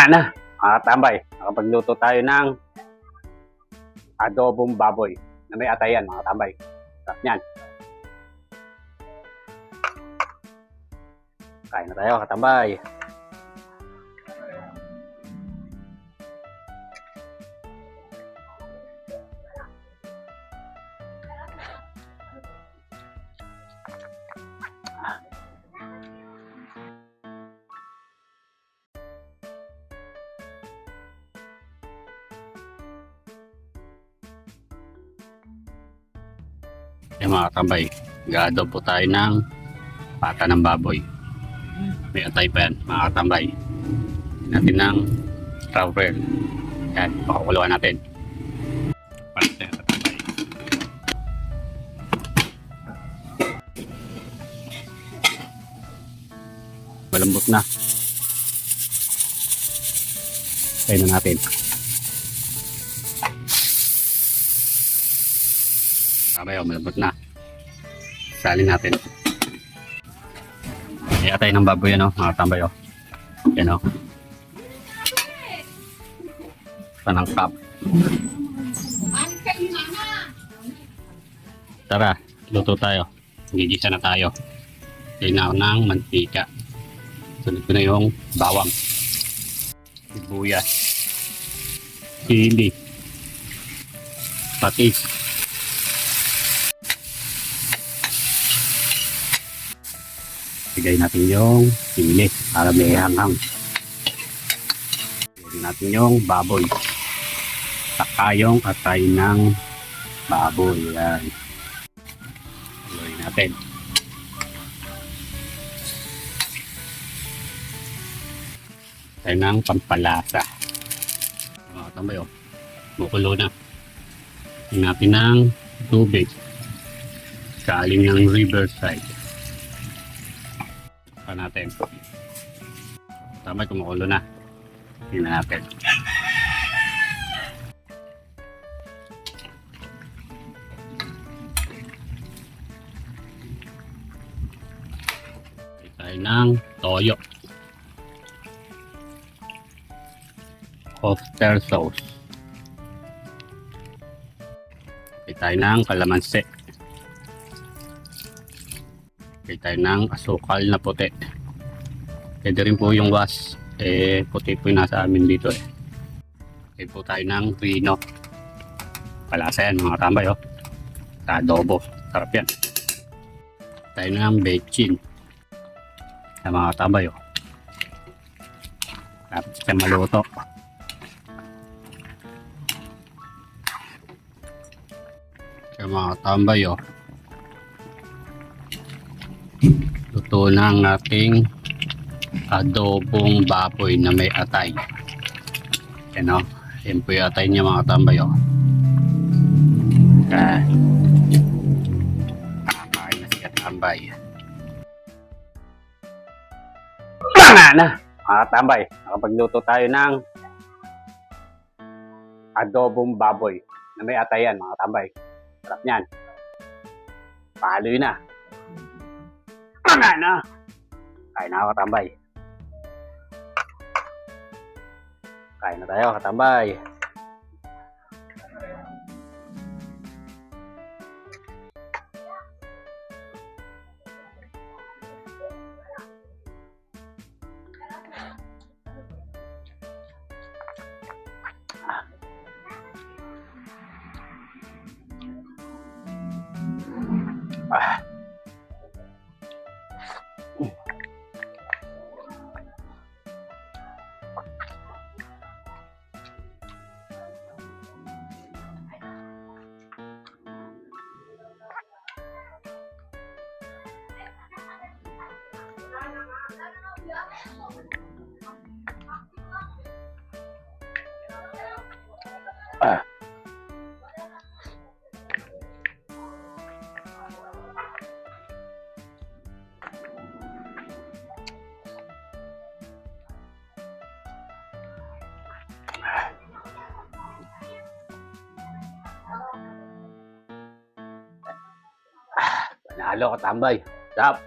Na, mga tambay, nakapagluto tayo ng adobong baboy na may atayan, mga tambay. Sarap niyan. Kain na tayo, katambay. Mga katambay, nag-adobo tayo ng pata ng baboy. May atay pa yan, mga katambay. Natin ng strawberry. Yan, pakukuluan natin. Palit na yan, katambay. Malambot na. Tayo na natin. Kabayo, malambot na. Salin natin. May atay ng baboy yan, mga tambay. Yan, panangkap. Tara, luto tayo. Gigisa na tayo. Linaw ng mantika. Sunod ko na yung bawang, sibuyas, sili, patis, bigay natin yung sili para may hanghang. Bigay natin yung baboy, saka yung atay ng baboy. Yan, bigay natin. Tayo ng pampalasa. Mga tambay, mukulo na. Tingnan natin ng tubig galing ng riverside. Pa natin. Tambay, kumukulo na. Tingnan natin. Tayo ng toyo. Oyster sauce. Pili tayo ng kalamansi. Pili tayo ng asukal na puti. Pwede rin po yung was. Puti po yung nasa amin dito. Pili po tayo ng rino. Palasa yan, mga tambay. Sa adobo. Sarap yan. Tayo ng bechin. Sa mga tambay. Dapat siya maluto. Mga tambay, luto na ang ating adobong baboy na may atay. Yan, yan po yung atay niya, mga tambay. Kakain na siya, tambay. Na, mga tambay, nakapagluto tayo ng adobong baboy na may atayan, mga tambay. Sarap niyan. Paloy na. Na. Kain na ako, katambay. Kain na tayo, katambay. Panalo, katambay. Sarap.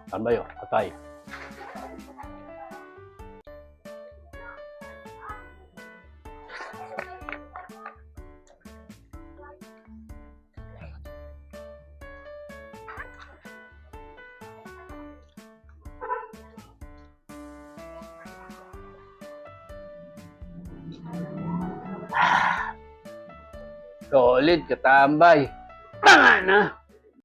Tambay oh, patay. Solid, katambay. Tama na.